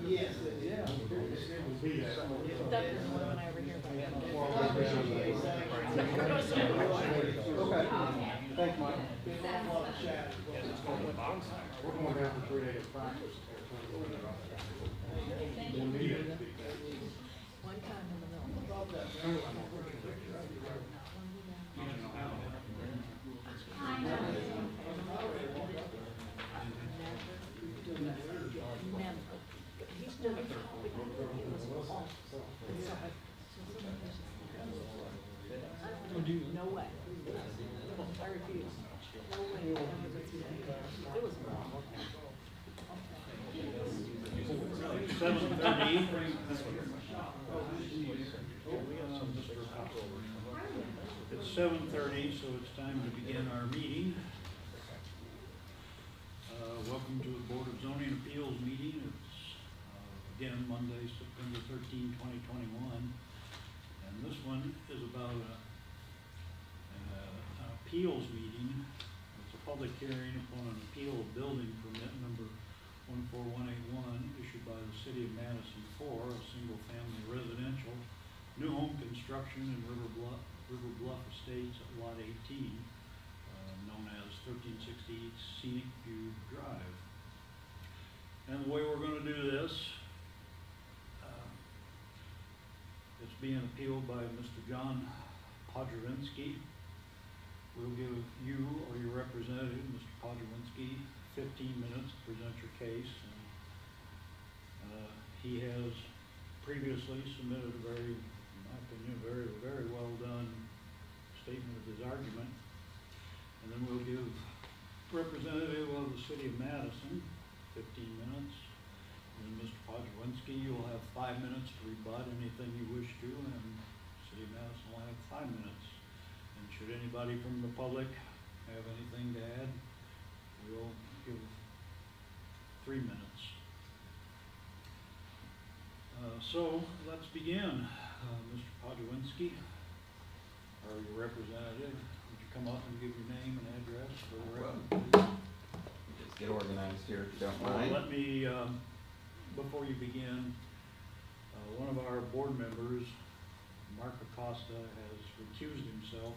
Yes, yeah. Okay. Thanks, Mike. We're going down for 3 days practice. No way. I refuse. No way. It was wrong. 7:30. It's 7:30, so it's time to begin our meeting. Welcome to the Board of Zoning Appeals meeting. It's again Monday, September 13, 2021. And this one is about an appeals meeting. It's a public hearing upon an appeal of building permit number 14181 issued by the City of Madison for a single-family residential new home construction in River Bluff Estates at Lot 18, known as 1368 Scenic View Drive. And the way we're going to do this, it's being appealed by Mr. John Podrowinski. We'll give you or your representative, Mr. Podrowinski, 15 minutes to present your case. He has previously submitted a very, in my opinion, very well done statement of his argument. And then we'll give representative of the City of Madison 15 minutes. And then Mr. Podrowinski, you'll have 5 minutes to rebut anything you wish to, and City of Madison will have 5 minutes. And should anybody from the public have anything to add, we'll give 3 minutes. So let's begin. Mr. Podrowinski, or your representative, would you come up and give your name and address for the record, please? Just get organized here if you don't Well, mind. let me, before you begin, one of our board members, Mark Acosta, has recused himself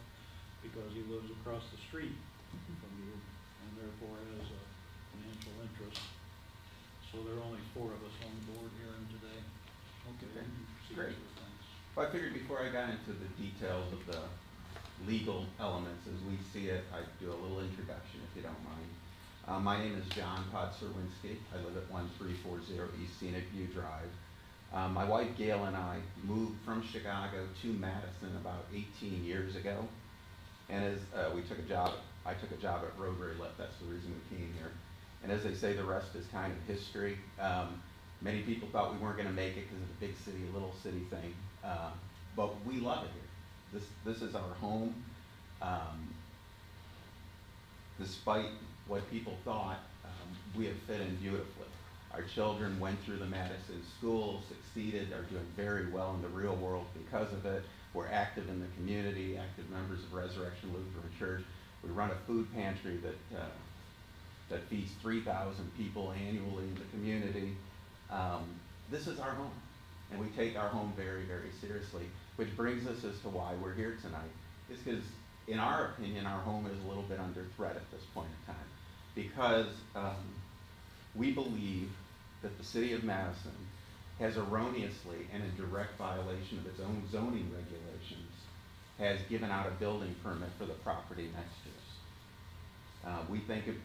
because he lives across the street from you and therefore has a financial interest. So there are only 4 of us on the board here today. Okay. Great. Well, I figured before I got into the details of the legal elements as we see it, I'd do a little introduction if you don't mind. My name is John Podrowinski. I live at 1340 East Scenic View Drive. My wife Gail and I moved from Chicago to Madison about 18 years ago. And as I took a job at Rotary Lit, that's the reason we came here. And as they say, the rest is kind of history. Many people thought we weren't going to make it because of the big city, little city thing. But we love it here. This is our home. Despite what people thought, we have fit in beautifully. Our children went through the Madison school, succeeded, are doing very well in the real world because of it. We're active in the community, active members of Resurrection Lutheran Church. We run a food pantry that feeds 3,000 people annually in the community. This is our home, and we take our home very, very seriously, which brings us as to why we're here tonight. It's because, in our opinion, our home is a little bit under threat at this point in time, because we believe that the City of Madison has erroneously and in direct violation of its own zoning regulations has given out a building permit for the property next to us. We think it,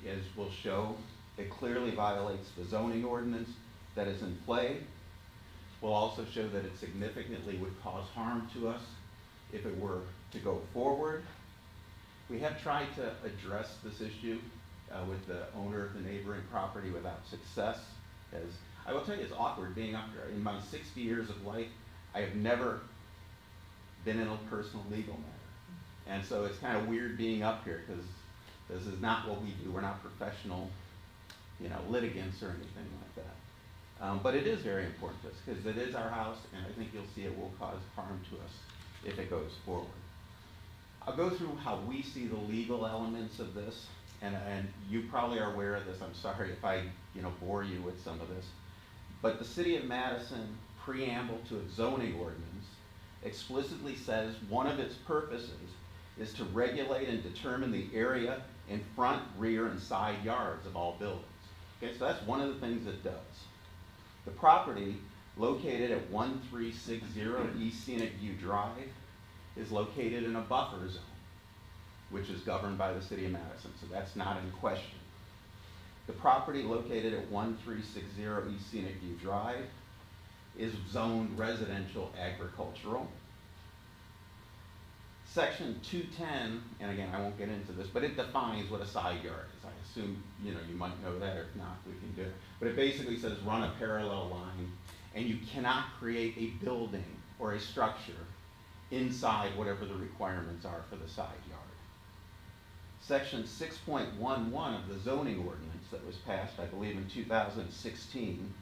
as we'll show, it clearly violates the zoning ordinance that is in play. We'll also show that it significantly would cause harm to us if it were to go forward. We have tried to address this issue with the owner of the neighboring property without success. As I will tell you, it's awkward being up here. In my 60 years of life, I have never been in a personal legal matter. And so it's kind of weird being up here because this is not what we do. We're not professional, litigants or anything like that. But it is very important to us because it is our house, and I think you'll see it will cause harm to us if it goes forward. I'll go through how we see the legal elements of this, and you probably are aware of this, I'm sorry if I, bore you with some of this, but the City of Madison preamble to its zoning ordinance explicitly says one of its purposes is to regulate and determine the area in front, rear, and side yards of all buildings. Okay, so that's one of the things it does. The property located at 1360 East Scenic View Drive is located in a buffer zone, which is governed by the City of Madison, so that's not in question. The property located at 1360 East Scenic View Drive is zoned residential agricultural. Section 210, and again, I won't get into this, but it defines what a side yard is. I assume, you might know that, or if not, we can do it. But it basically says run a parallel line, and you cannot create a building or a structure inside whatever the requirements are for the side yard. Section 6.11 of the zoning ordinance that was passed, I believe, in 2016,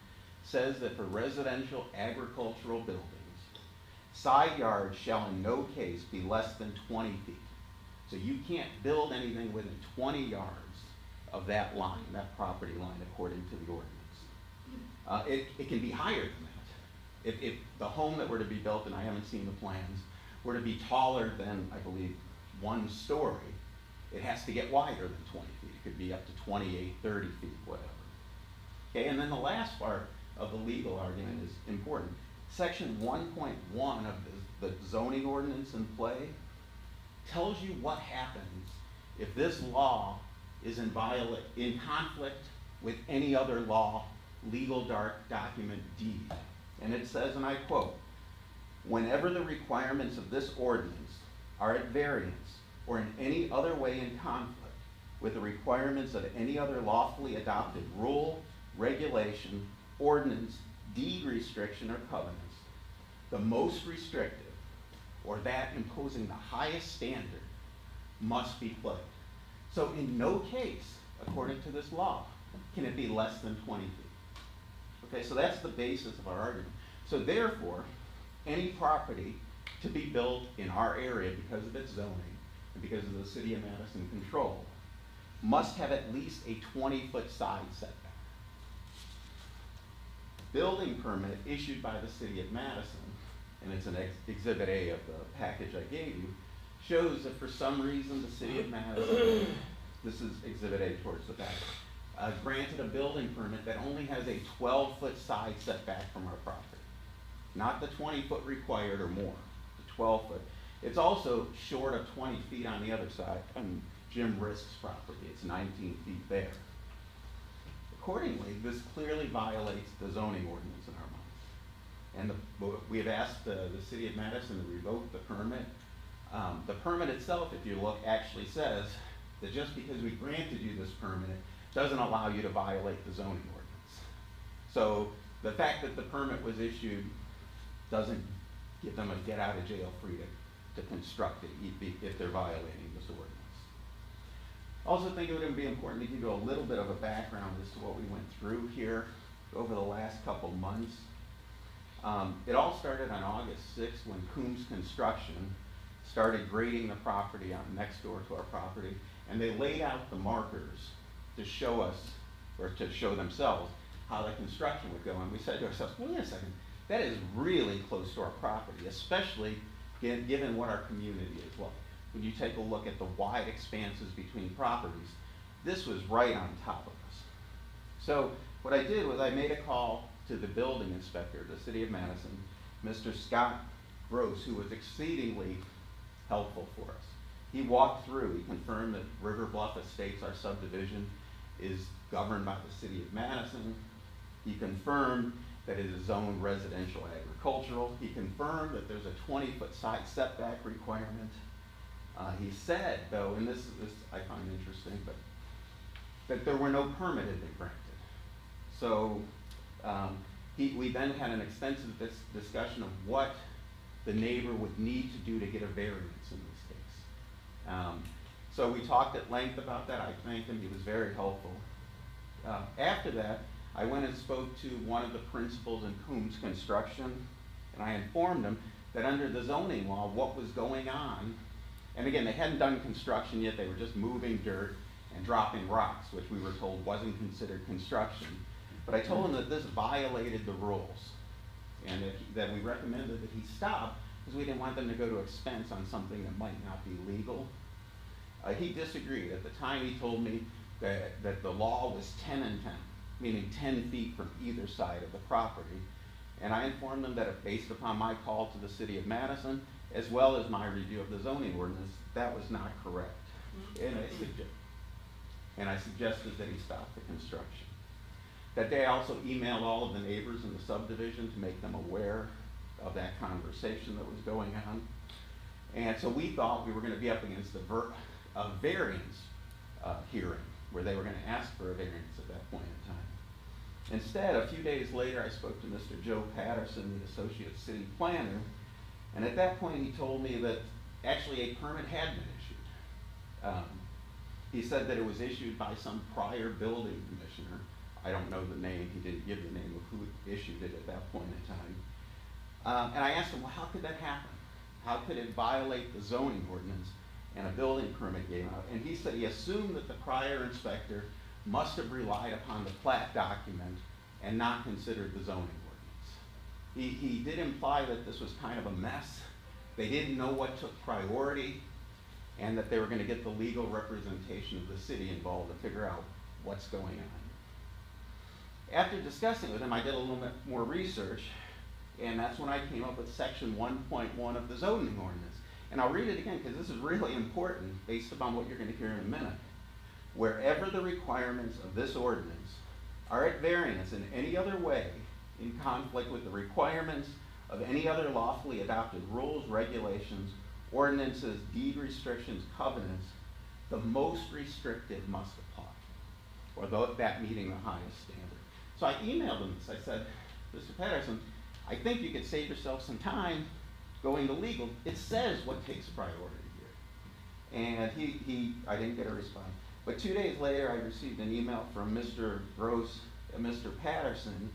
says that for residential agricultural buildings, side yards shall in no case be less than 20 feet. So you can't build anything within 20 yards of that line, that property line, according to the ordinance. It can be higher than that. If the home that were to be built, and I haven't seen the plans, were to be taller than, I believe, 1 story, it has to get wider than 20 feet. It could be up to 28, 30 feet, whatever. Okay, and then the last part of the legal argument is important. Section 1.1 of the zoning ordinance in play tells you what happens if this law is in conflict with any other law, legal document, deed. And it says, and I quote, "Whenever the requirements of this ordinance are at variance or in any other way in conflict with the requirements of any other lawfully adopted rule, regulation, ordinance, deed restriction, or covenants, the most restrictive, or that imposing the highest standard, must be played." So in no case, according to this law, can it be less than 20 feet. Okay, so that's the basis of our argument. So therefore, any property to be built in our area because of its zoning and because of the City of Madison control must have at least a 20-foot side setback. Building permit issued by the City of Madison, and it's an Exhibit A of the package I gave you, shows that for some reason the City of Madison, this is Exhibit A towards the back, granted a building permit that only has a 12-foot side setback from our property. Not the 20-foot required or more, the 12-foot. It's also short of 20 feet on the other side on Jim Risk's property. It's 19 feet there. Accordingly, this clearly violates the zoning ordinance in our minds. And we have asked the City of Madison to revoke the permit. The permit itself, if you look, actually says that just because we granted you this permit doesn't allow you to violate the zoning ordinance. So the fact that the permit was issued doesn't give them a get out of jail free to construct it if they're violating this ordinance. I also think it would be important to give you a little bit of a background as to what we went through here over the last couple months. It all started on August 6th when Coombs Construction started grading the property out next door to our property, and they laid out the markers to show us, or to show themselves, how the construction would go. And we said to ourselves, wait a second, that is really close to our property, especially given what our community is like. When you take a look at the wide expanses between properties, this was right on top of us. So what I did was I made a call to the building inspector, the City of Madison, Mr. Scott Gross, who was exceedingly helpful for us. He walked through, he confirmed that River Bluff Estates, our subdivision, is governed by the City of Madison. He confirmed that it is zoned residential agricultural. He confirmed that there's a 20-foot side setback requirement. He said, though, and this I find interesting, but that there were no permit had been granted. So we then had an extensive discussion of what the neighbor would need to do to get a variance in this case. So we talked at length about that. I thanked him. He was very helpful. After that, I went and spoke to one of the principals in Coombs Construction, and I informed him that under the zoning law, what was going on, and again, they hadn't done construction yet, they were just moving dirt, and dropping rocks, which we were told wasn't considered construction. But I told him that this violated the rules, and that we recommended that he stop, because we didn't want them to go to expense on something that might not be legal. He disagreed. At the time, he told me that the law was 10 and 10, meaning 10 feet from either side of the property. And I informed him that based upon my call to the city of Madison, as well as my review of the zoning ordinance, that was not correct. And I suggested that he stop the construction. That day I also emailed all of the neighbors in the subdivision to make them aware of that conversation that was going on. And so we thought we were going to be up against a variance hearing, where they were going to ask for a variance at that point in time. Instead, a few days later, I spoke to Mr. Joe Patterson, the associate city planner, and at that point he told me that actually a permit had been issued. He said that it was issued by some prior building commissioner. I don't know the name. He didn't give the name of who issued it at that point in time. And I asked him, well, how could that happen? How could it violate the zoning ordinance and a building permit came out? And he said he assumed that the prior inspector must have relied upon the plat document and not considered the zoning ordinance. He did imply that this was kind of a mess. They didn't know what took priority, and that they were going to get the legal representation of the city involved to figure out what's going on. After discussing with him, I did a little bit more research, and that's when I came up with section 1.1 of the zoning ordinance. And I'll read it again because this is really important based upon what you're going to hear in a minute. Wherever the requirements of this ordinance are at variance in any other way in conflict with the requirements of any other lawfully adopted rules, regulations, ordinances, deed restrictions, covenants, the most restrictive must apply, or that meeting the highest standard. So I emailed him this. I said, Mr. Patterson, I think you could save yourself some time going to legal. It says what takes priority here. And I didn't get a response. But 2 days later, I received an email from Mr. Gross and Mr. Patterson,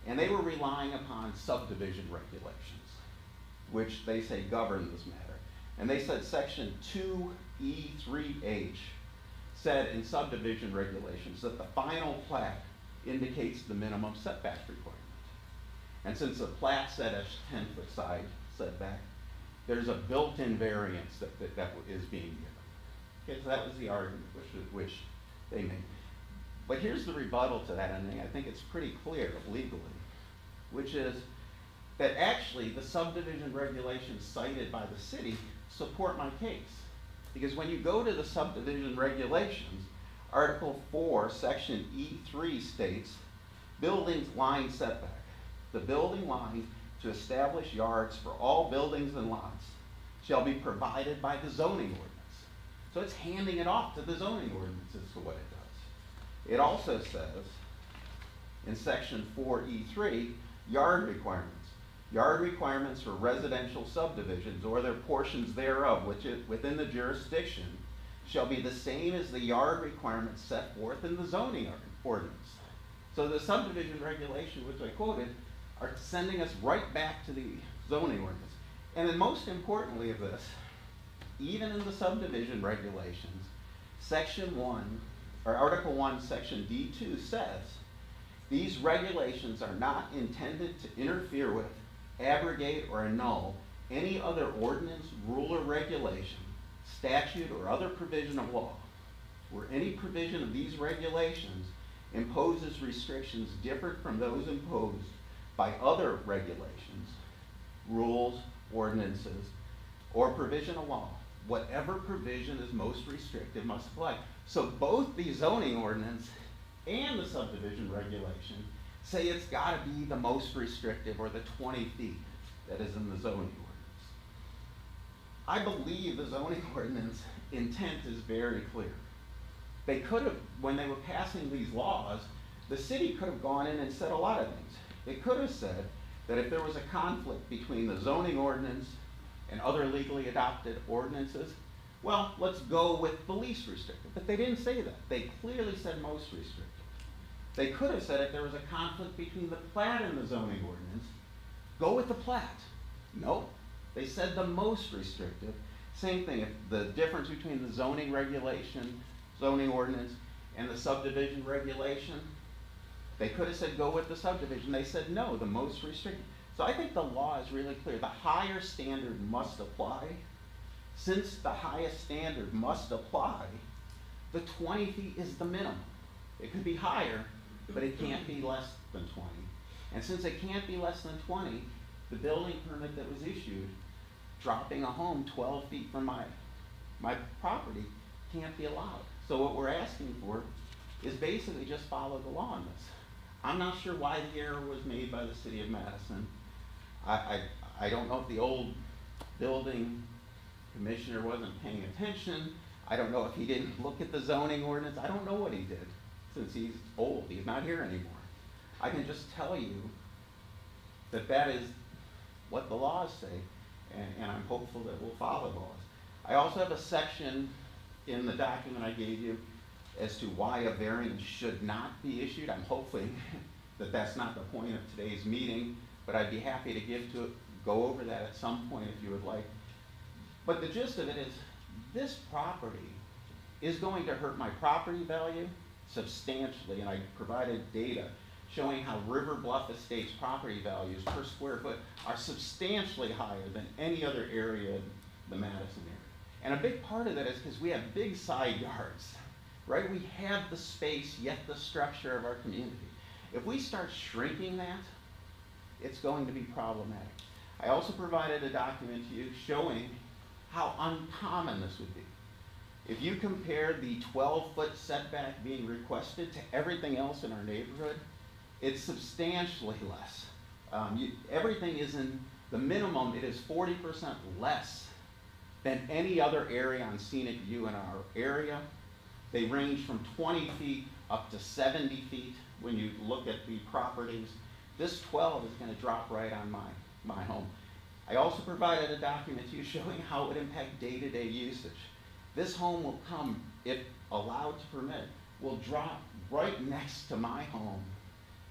and they were relying upon subdivision regulations, which they say govern this matter. And they said section 2E3H said in subdivision regulations that the final plat indicates the minimum setback requirement. And since the plat set a 10-foot side setback, there's a built-in variance that is being given. Okay, so that was the argument which they made. But here's the rebuttal to that, and I think it's pretty clear legally, which is that actually the subdivision regulations cited by the city support my case. Because when you go to the subdivision regulations, Article 4, Section E3 states, buildings line setback. The building line to establish yards for all buildings and lots shall be provided by the zoning ordinance. So it's handing it off to the zoning ordinance as to what it does. It also says in Section 4E3, yard requirements. Yard requirements for residential subdivisions or their portions thereof, which is within the jurisdiction, shall be the same as the yard requirements set forth in the zoning ordinance. So the subdivision regulation, which I quoted, are sending us right back to the zoning ordinance. And then most importantly of this, even in the subdivision regulations, Section 1, or Article 1, Section D2 says, these regulations are not intended to interfere with, abrogate, or annul any other ordinance, rule, or regulation, statute, or other provision of law, where any provision of these regulations imposes restrictions different from those imposed by other regulations, rules, ordinances, or provision of law. Whatever provision is most restrictive must apply. So both the zoning ordinance and the subdivision regulation say it's got to be the most restrictive, or the 20 feet that is in the zoning ordinance. I believe the zoning ordinance intent is very clear. They could have, when they were passing these laws, the city could have gone in and said a lot of things. It could have said that if there was a conflict between the zoning ordinance and other legally adopted ordinances, well, let's go with the least restrictive. But they didn't say that. They clearly said most restrictive. They could have said if there was a conflict between the plat and the zoning ordinance, go with the plat. Nope. They said the most restrictive. Same thing, if the difference between the zoning regulation, zoning ordinance and the subdivision regulation. They could have said go with the subdivision. They said no, the most restricted. So I think the law is really clear. The higher standard must apply. Since the highest standard must apply, the 20 feet is the minimum. It could be higher, but it can't be less than 20. And since it can't be less than 20, the building permit that was issued, dropping a home 12 feet from my property, can't be allowed. So what we're asking for is basically just follow the law on this. I'm not sure why the error was made by the city of Madison. I don't know if the old building commissioner wasn't paying attention. I don't know if he didn't look at the zoning ordinance. I don't know what he did, since he's old. He's not here anymore. I can just tell you that that is what the laws say, and I'm hopeful that we'll follow the laws. I also have a section in the document I gave you as to why a variance should not be issued. I'm hoping that that's not the point of today's meeting, but I'd be happy to go over that at some point if you would like. But the gist of it is, this property is going to hurt my property value substantially, and I provided data showing how River Bluff Estates property values per square foot are substantially higher than any other area in the Madison area. And a big part of that is because we have big side yards, right? We have the space, yet the structure of our community. If we start shrinking that, it's going to be problematic. I also provided a document to you showing how uncommon this would be. If you compare the 12-foot setback being requested to everything else in our neighborhood, it's substantially less. Everything is in the minimum, it is 40% less than any other area on scenic view in our area. They range from 20 feet up to 70 feet when you look at the properties. This 12 is going to drop right on my home. I also provided a document to you showing how it would impact day-to-day usage. This home will come, if allowed to permit, will drop right next to my home.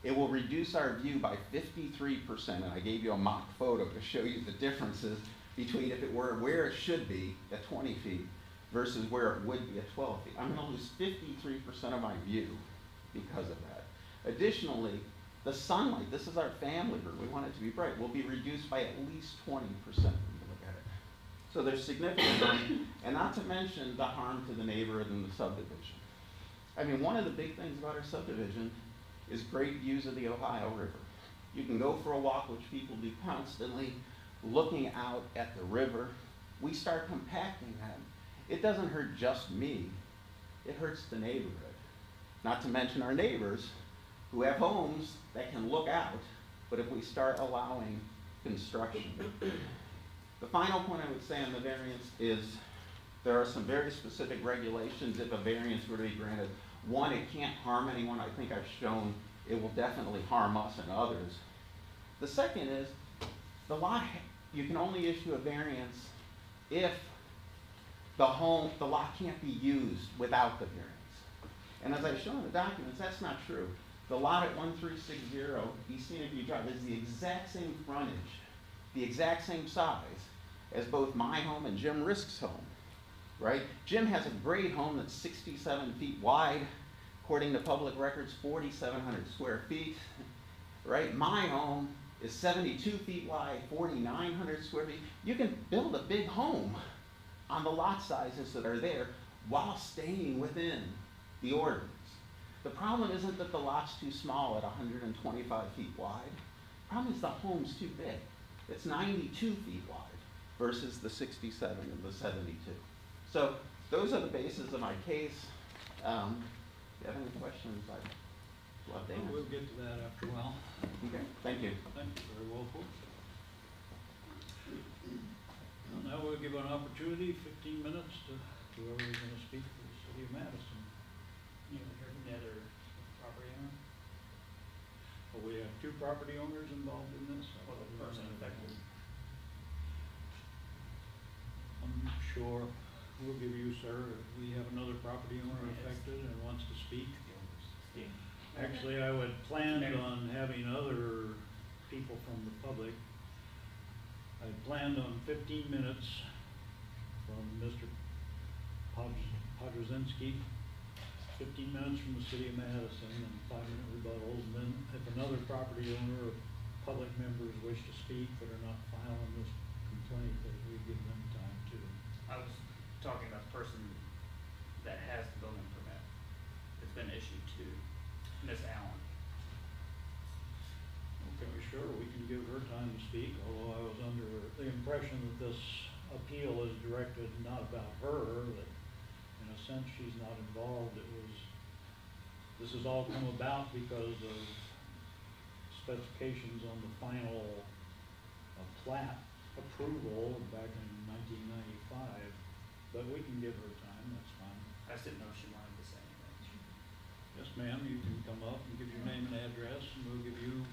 It will reduce our view by 53%, and I gave you a mock photo to show you the differences between if it were where it should be at 20 feet versus where it would be at 12 feet. I'm going to lose 53% of my view because of that. Additionally, the sunlight, this is our family room, we want it to be bright, will be reduced by at least 20% when you look at it. So there's significant harm, and not to mention the harm to the neighborhood and the subdivision. I mean, one of the big things about our subdivision is great views of the Ohio River. You can go for a walk, which people do constantly, looking out at the river. We start compacting that. It doesn't hurt just me, it hurts the neighborhood. Not to mention our neighbors who have homes that can look out, but if we start allowing construction. The final point I would say on the variance is there are some very specific regulations if a variance were to be granted. One, it can't harm anyone. I think I've shown it will definitely harm us and others. The second is the lot, you can only issue a variance if the lot can't be used without the variance. And as I've shown in the documents, that's not true. The lot at 1360 East Scenic View Drive is the exact same frontage, the exact same size as both my home and Jim Risk's home, right? Jim has a great home that's 67 feet wide, according to public records, 4,700 square feet, right? My home is 72 feet wide, 4,900 square feet. You can build a big home on the lot sizes that are there while staying within the ordinance. The problem isn't that the lot's too small at 125 feet wide. The problem is the home's too big. It's 92 feet wide versus the 67 and the 72. So those are the bases of my case. If you have any questions, I'd love to answer. We'll get to that after a while. Okay, thank you. Thank you, very well put. Well, now we'll give an opportunity, 15 minutes to whoever is going to speak for the city of Madison. You know, hear from the other property owner, Well, we have two property owners involved in this. or the person affected. I'm sure we'll give you, sir, if we have another property owner affected and wants to speak. Yeah. Actually, I would plan on having other people from the public. I planned on 15 minutes from Mr. Podrzinski, 15 minutes from the city of Madison and 5-minute rebuttals, and then if another property owner or public members wish to speak but are not filing this complaint, that we give them time too. I was talking about the person that has the building permit. It's been issued to Miss Allen. Okay, sure, we can give her time to speak, although I was under the impression that this appeal is directed not about her, that in a sense she's not involved. This has all come about because of specifications on the final plat approval back in 1995, but we can give her time, that's fine. I just didn't know if she wanted to say anything. Yes, ma'am, you can come up and give your name and address, and we'll give you,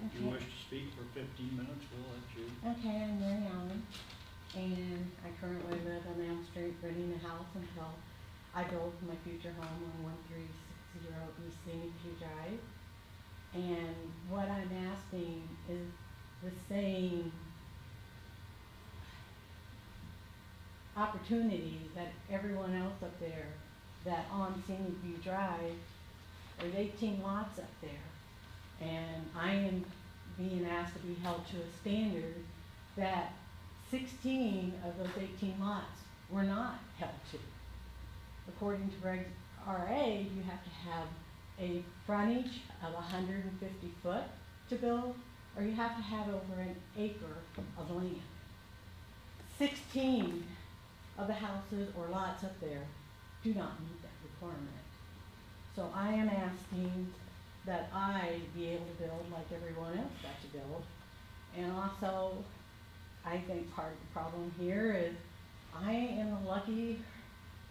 if you wish to speak for 15 minutes, we'll let you. Okay, I'm Mary Allen, and I currently live on Elm Street, renting a house until I build my future home on 1360 East Scenic View Drive. And what I'm asking is the same opportunities that everyone else up there, that on Scenic View Drive, there's 18 lots up there. And I am being asked to be held to a standard that 16 of those 18 lots were not held to. According to Reg RA, you have to have a frontage of 150 foot to build, or you have to have over an acre of land. 16 of the houses or lots up there do not meet that requirement. So I am asking that I be able to build like everyone else got to build. And also, I think part of the problem here is I am a lucky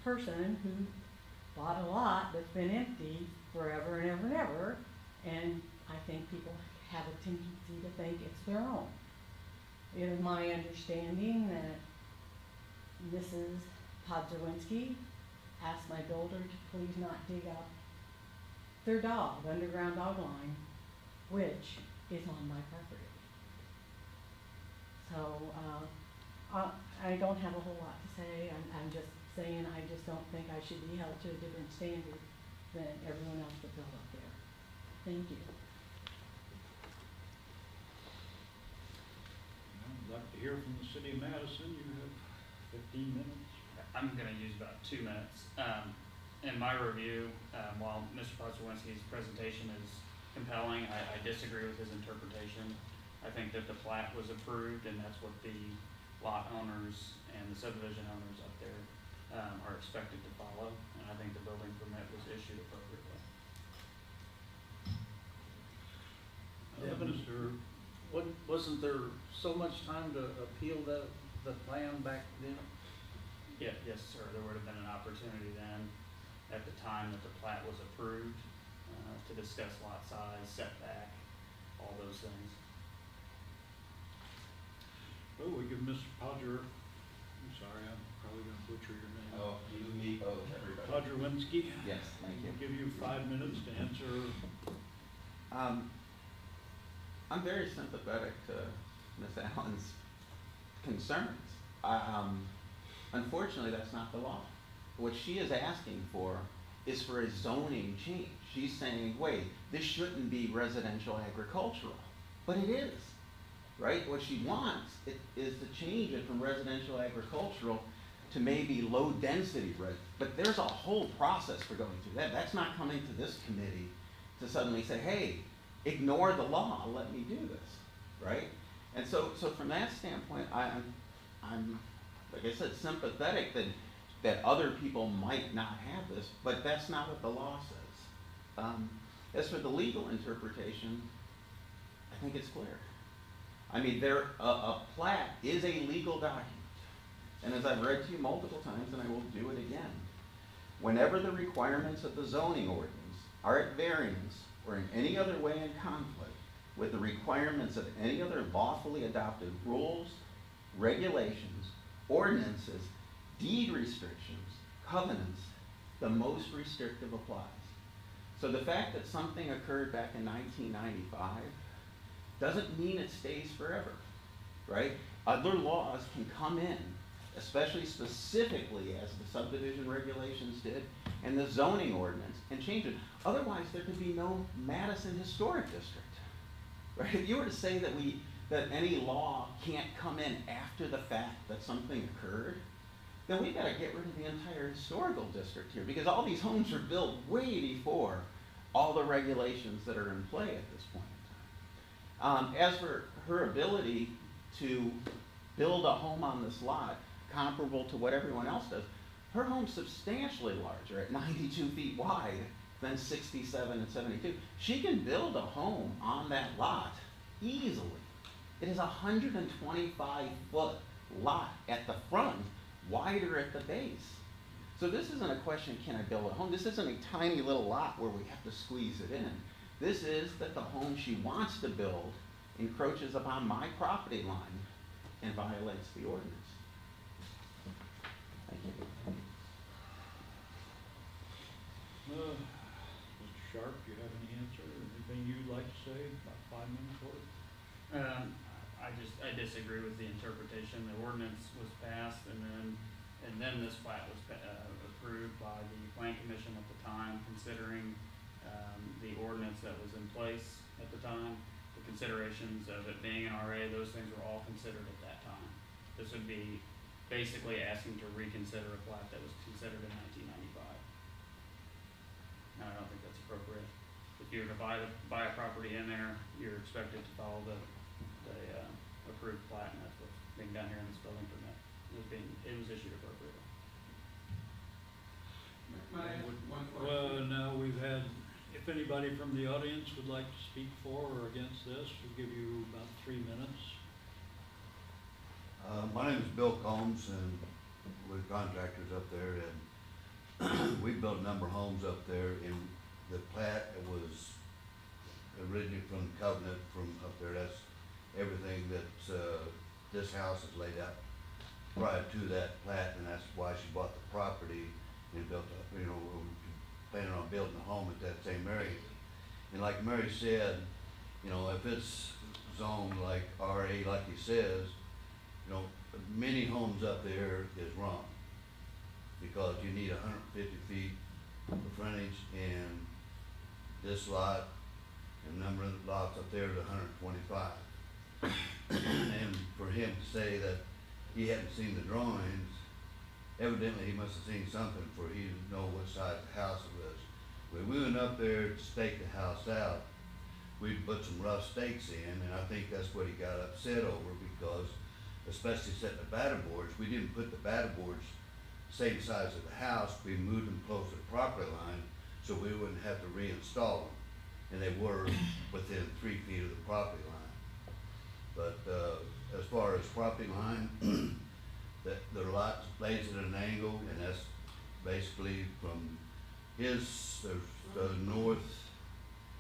person who bought a lot that's been empty forever and ever and ever, and I think people have a tendency to think it's their own. It is my understanding that Mrs. Podzawinski asked my builder to please not dig up their underground dog line, which is on my property. So I don't have a whole lot to say. I'm just saying I just don't think I should be held to a different standard than everyone else that built up there. Thank you. I'd like to hear from the city of Madison. You have 15 minutes. I'm gonna use about 2 minutes. In my review, while Mr. Podzawinski's presentation is compelling, I disagree with his interpretation. I think that the plat was approved, and that's what the lot owners and the subdivision owners up there are expected to follow, and I think the building permit was issued appropriately. Mr. Wasn't there so much time to appeal the plan back then? Yeah, yes, sir. There would have been an opportunity then, at the time that the plat was approved, to discuss lot size, setback, all those things. Oh, we give Mr. Podger, I'm sorry, I'm probably gonna butcher your name. Oh, you, me, both, everybody. Podgerwinski. Yes, thank you. We'll give you 5 minutes to answer. I'm very sympathetic to Ms. Allen's concerns. Unfortunately, that's not the law. What she is asking for is for a zoning change. She's saying, wait, this shouldn't be residential agricultural, but it is, right? What she wants is to change it from residential agricultural to maybe low density but there's a whole process for going through that. That's not coming to this committee to suddenly say, hey, ignore the law, let me do this, right? And so from that standpoint, I'm like I said, sympathetic that other people might not have this, but that's not what the law says. As for the legal interpretation, I think it's clear. I mean, a plat is a legal document. And as I've read to you multiple times, and I will do it again, whenever the requirements of the zoning ordinance are at variance or in any other way in conflict with the requirements of any other lawfully adopted rules, regulations, ordinances, deed restrictions, covenants, the most restrictive applies. So the fact that something occurred back in 1995 doesn't mean it stays forever, right? Other laws can come in especially specifically as the subdivision regulations did and the zoning ordinance, and change it. Otherwise, there could be no Madison Historic District, right? If you were to say that any law can't come in after the fact that something occurred, then we've gotta get rid of the entire historical district here, because all these homes were built way before all the regulations that are in play at this point in time. As for her ability to build a home on this lot comparable to what everyone else does, her home's substantially larger at 92 feet wide than 67 and 72. She can build a home on that lot easily. It is a 125-foot lot at the front, wider at the base. So this isn't a question, can I build a home? This isn't a tiny little lot where we have to squeeze it in. This is that the home she wants to build encroaches upon my property line and violates the ordinance. Thank you. Mr. Sharp, do you have any answer, or anything you'd like to say? About 5 minutes worth? I disagree with the interpretation. The ordinance was passed, and then this plat was approved by the plan commission at the time, considering the ordinance that was in place at the time, the considerations of it being an RA, those things were all considered at that time. This would be basically asking to reconsider a plat that was considered in 1995. And I don't think that's appropriate. If you were to buy a property in there, you're expected to follow the approved plat, and that's what's being done here in this building permit. It was issued appropriately. Now we've had, if anybody from the audience would like to speak for or against this, we'll give you about 3 minutes. My name is Bill Combs, and we're contractors up there, and we built a number of homes up there. In the plat, it was originally from the covenant from up there. That's everything that this house is laid out prior to that plat, and that's why she bought the property and built up, planning on building a home at that same area. And like Mary said, if it's zoned like RA, like he says, many homes up there is wrong, because you need 150 feet of frontage, and this lot and a number of lots up there is 125. And for him to say that he hadn't seen the drawings, evidently he must have seen something for he to know what size the house it was. When we went up there to stake the house out, we put some rough stakes in, and I think that's what he got upset over, because especially setting the batter boards, we didn't put the batter boards same size as the house. We moved them close to the property line so we wouldn't have to reinstall them, and they were within 3 feet of the property line. But as far as property line, the lot lays at an angle, and that's basically from his, the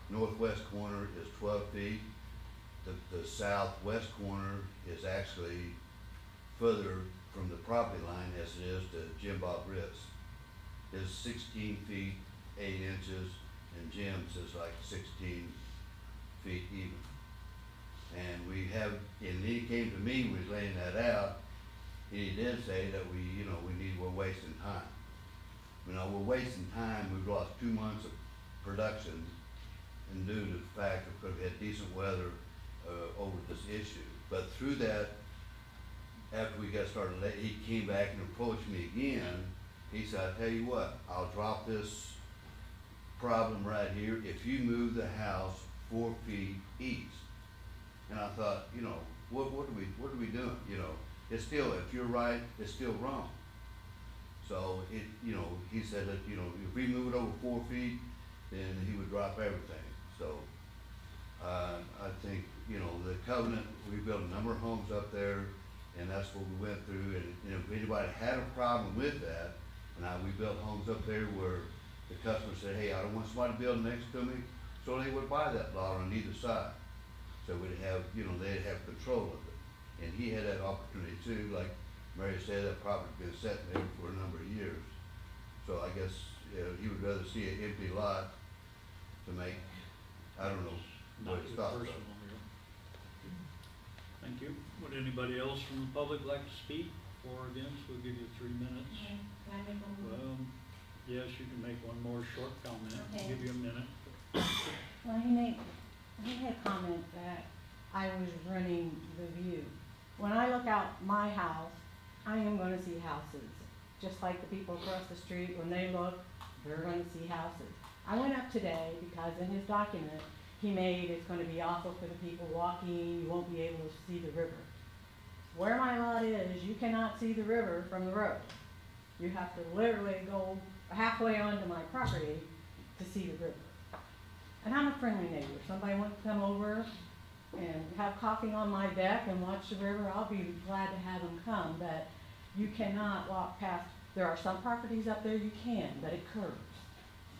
northwest corner is 12 feet. The southwest corner is actually further from the property line as it is to Jim Bob Ritz. His 16 feet 8 inches, and Jim's is like 16 feet even. And we have, and he came to me, we was laying that out, and he did say that we're wasting time. We're wasting time. We've lost 2 months of production, and due to the fact that we had decent weather over this issue. But through that, after we got started, he came back and approached me again. He said, "I tell you what, I'll drop this problem right here if you move the house 4 feet east." And I thought, what are we doing? It's still, if you're right, it's still wrong. So he said that, if we move it over 4 feet, then he would drop everything. So I think, the covenant, we built a number of homes up there, and that's what we went through. And if anybody had a problem with that, we built homes up there where the customer said, "Hey, I don't want somebody building next to me," so they would buy that lot on either side. So we'd have, they'd have control of it. And he had that opportunity too. Like Mary said, that property's been sitting there for a number of years. So I guess he would rather see an empty lot to make, I don't know what his thoughts are. Thank you. Would anybody else from the public like to speak For or against, we'll give you 3 minutes. Okay, can I make one more? Well, yes, you can make one more short comment. Okay. Give you a minute. Well, he had a comment that I was running the view. When I look out my house, I am gonna see houses, just like the people across the street, when they look, they're gonna see houses. I went up today because in his document, he made it's gonna be awful for the people walking, you won't be able to see the river. Where my lot is, you cannot see the river from the road. You have to literally go halfway onto my property to see the river. And I'm a friendly neighbor. If somebody wants to come over and have coffee on my deck and watch the river, I'll be glad to have them come, but you cannot walk past. There are some properties up there you can, but it curves.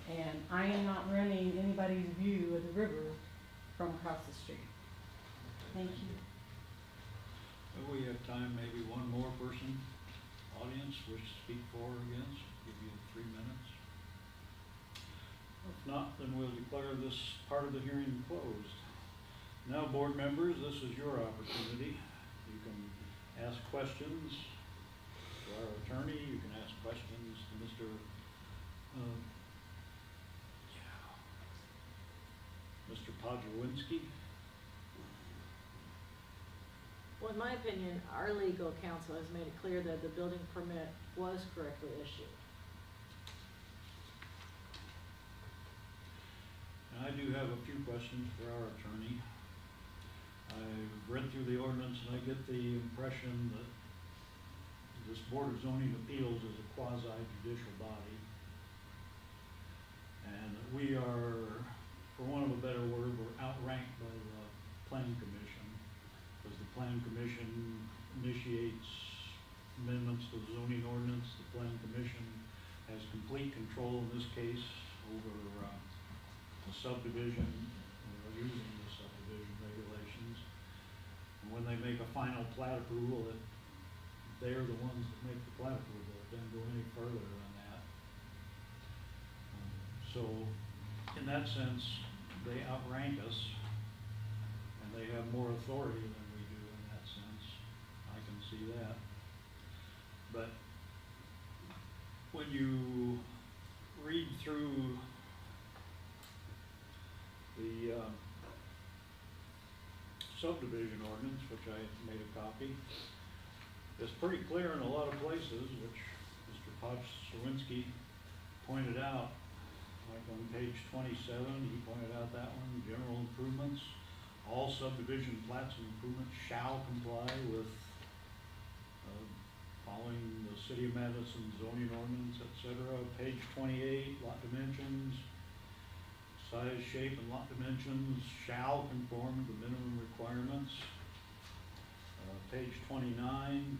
And I am not running anybody's view of the river from across the street. Thank you. Well, we have time, maybe one more person, audience, wish to speak for or against, give you 3 minutes. If not, then we'll declare this part of the hearing closed. Now, board members, this is your opportunity. You can ask questions to our attorney, you can ask questions to Mr. Podjawinski. Well, in my opinion, our legal counsel has made it clear that the building permit was correctly issued. And I do have a few questions for our attorney. I've read through the ordinance and I get the impression that this Board of Zoning Appeals is a quasi-judicial body. And that we are, for want of a better word, we're outranked by the Planning Commission. Because the Planning Commission initiates amendments to the zoning ordinance, the Planning Commission has complete control in this case over the subdivision, using the subdivision regulations. And when they make a final plat approval, they're the ones that make the plat approval. It doesn't go any further than that. So, in that sense, they outrank us, and they have more authority than we do in that sense. I can see that. But when you read through the subdivision ordinance, which I made a copy, it's pretty clear in a lot of places, which Mr. Podjawinski pointed out. Like on page 27, he pointed out that one, general improvements. All subdivision plats and improvements shall comply with following the City of Madison zoning ordinance, etc. Page 28, lot dimensions, size, shape, and lot dimensions shall conform to minimum requirements. Page 29,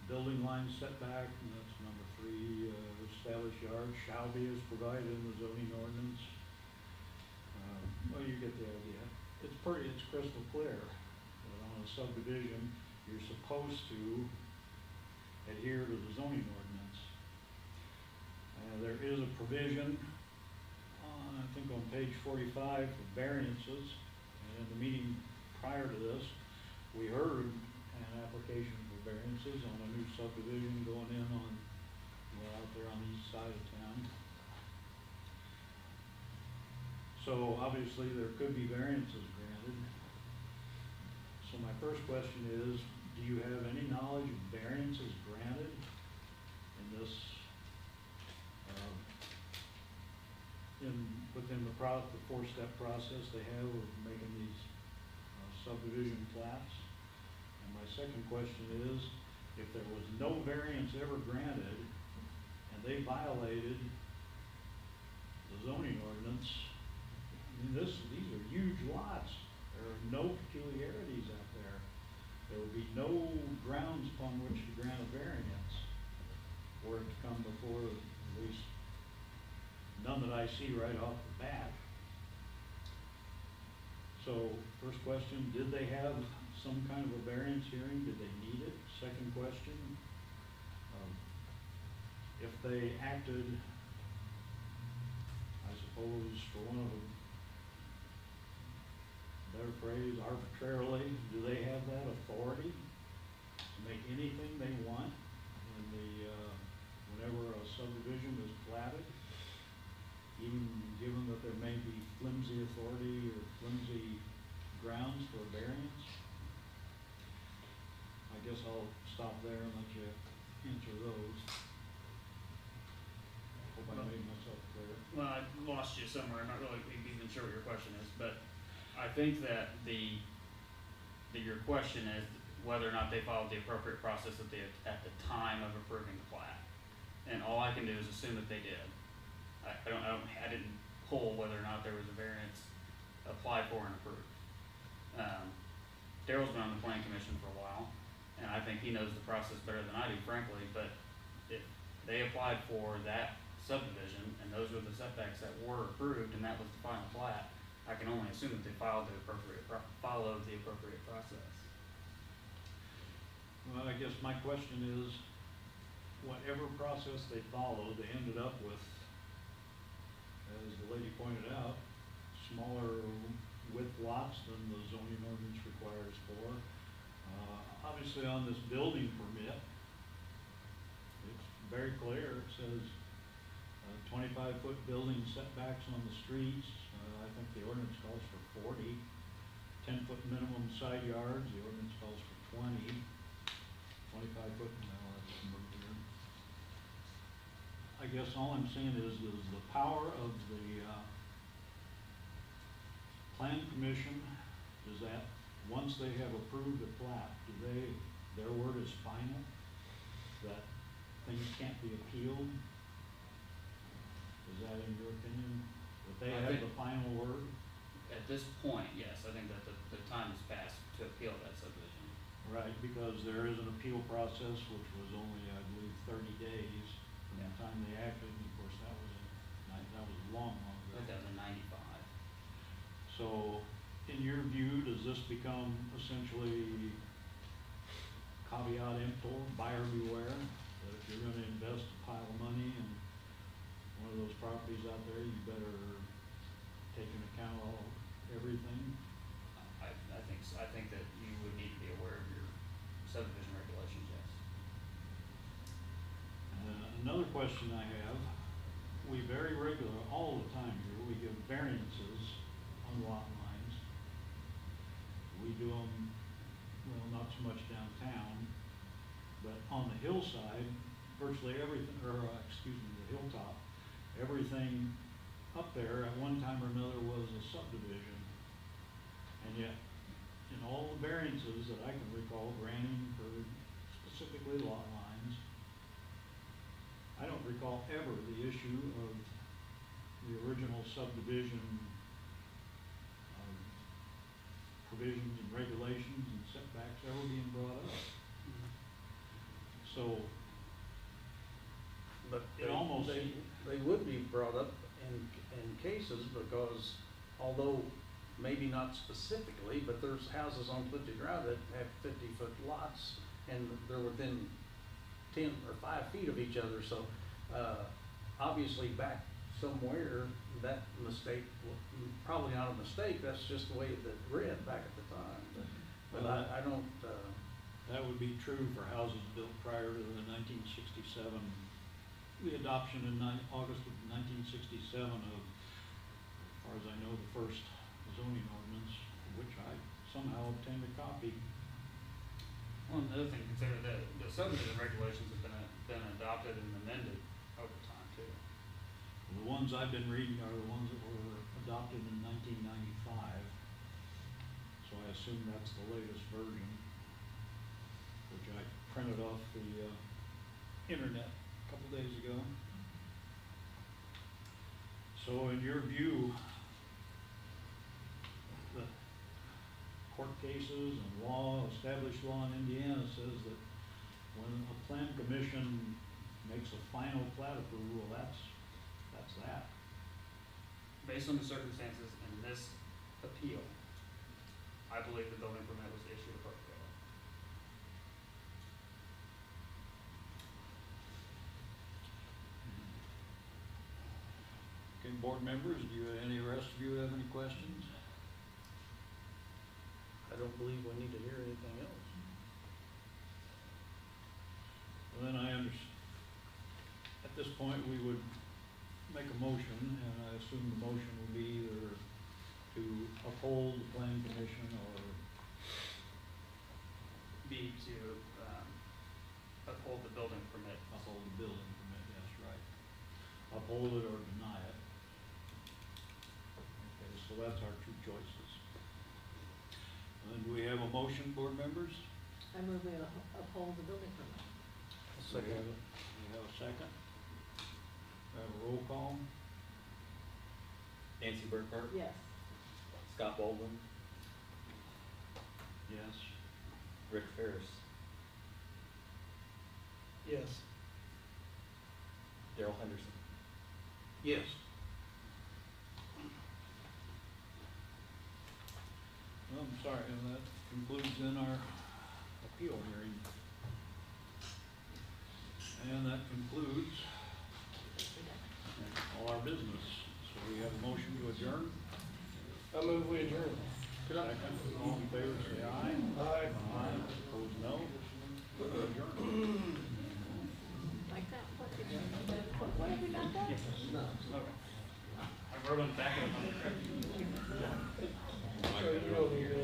building line setback, and that's number 3, established yard shall be as provided in the zoning ordinance. Well, you get the idea. It's crystal clear that on a subdivision, you're supposed to adhere to the zoning ordinance. There is a provision, I think on page 45 for variances, and in the meeting prior to this, we heard an application for variances on a new subdivision going in on, well, out there on the east side of town. So obviously there could be variances granted. So my first question is, do you have any knowledge of variances granted in this, within the 4-step process they have of making these subdivision plats? And my second question is, if there was no variance ever granted and they violated the zoning ordinance, I mean, these are huge lots. There are no peculiarities out there. There would be no grounds upon which to grant a variance for it to come before, at least none that I see right off the bat. So, first question, did they have some kind of a variance hearing? Did they need it? Second question, if they acted, I suppose, for one of a better phrase, arbitrarily, do they have that authority to make anything they want in the, whenever a subdivision is platted, even given that there may be flimsy authority or flimsy grounds for a variance? I guess I'll stop there and let you answer those. Hope I made myself clear. Well, I lost you somewhere, I'm not really even sure what your question is, but I think that your question is whether or not they followed the appropriate process at the time of approving the plat. And all I can do is assume that they did. I didn't pull whether or not there was a variance applied for and approved. Daryl's been on the planning commission for a while, and I think he knows the process better than I do, frankly, but if they applied for that subdivision, and those were the setbacks that were approved, and that was the final plat, I can only assume that they followed the appropriate process. Well, I guess my question is, whatever process they followed, they ended up with, as the lady pointed out, smaller width lots than the zoning ordinance requires for. Obviously on this building permit, it's very clear, it says 25-foot building setbacks on the streets. I think the ordinance calls for 40. 10-foot minimum side yards, the ordinance calls for 20. 25-foot, now that's moved here. I guess all I'm saying is the power of the plan commission, is that once they have approved a plat, their word is final, that things can't be appealed? Is that in your opinion, that they have the final word? At this point, yes, I think that the time has passed to appeal that subdivision. Right, because there is an appeal process, which was only, I believe, 30 days from the time they acted, and of course, that was long ago. 95. So, in your view, does this become essentially caveat emptor, buyer beware? That if you're gonna invest a pile of money in one of those properties out there, you better take into account everything? I think that you would need to be aware of your subdivision regulations, yes. Another question I have, we very regular, all the time here, we give variances on lot lines. We do them, well, not so much downtown, but on the hillside, virtually everything, the hilltop, everything up there at one time or another was a subdivision. And yet, in all the variances that I can recall granting for specifically lot lines, I don't recall ever the issue of the original subdivision provisions and regulations and setbacks ever being brought up. So, But it almost, they would be brought up in cases because although maybe not specifically, but there's houses on Clifty Drive that have 50-foot lots and they're within 10 or 5 feet of each other. So obviously back somewhere that mistake, probably not a mistake, that's just the way that read back at the time. But I don't. That would be true for houses built prior to the 1967, the adoption in August of 1967 of, as far as I know, the first zoning ordinance, which I somehow obtained a copy. Well, another thing to consider, the subdivision regulations have been adopted and amended over time too. The ones I've been reading are the ones that were adopted in 1995, so I assume that's the latest version, which I printed off the internet a couple days ago. So in your view, the court cases and established law in Indiana says that when a plan commission makes a final plat approval, that's that. Based on the circumstances in this appeal, I believe the building permit was issued appropriately. Okay, board members, any rest of you have any questions? I don't believe we need to hear anything else. then at this point, we would make a motion, and I assume the motion would be either to uphold the plan commission or Be to, uphold the building permit. uphold the building permit, yes, right. Uphold it or deny it. Okay, so that's our two choices. And do we have a motion, board members? I move we uphold the building permit. We have a second. We have a roll call. Nancy Burkhart, Yes. Scott Baldwin, Yes. Rick Ferris, Yes. Daryl Henderson. Yes. Well, I'm sorry, and that concludes in our appeal hearing. And that concludes all our business. So we have a motion to adjourn. I move we adjourn. Second, all in favor, say aye. Aye. Opposed, no. Adjourn. Like that? What have we got there? Okay. I wrote on the back of it. So you don't need to,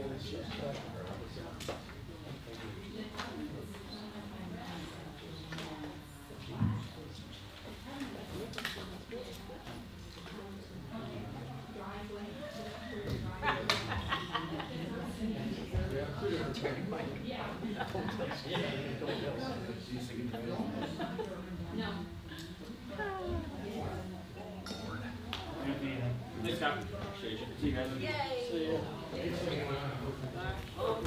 Thanks, Scott. Appreciate you. See you guys. Yay! See ya. Oh,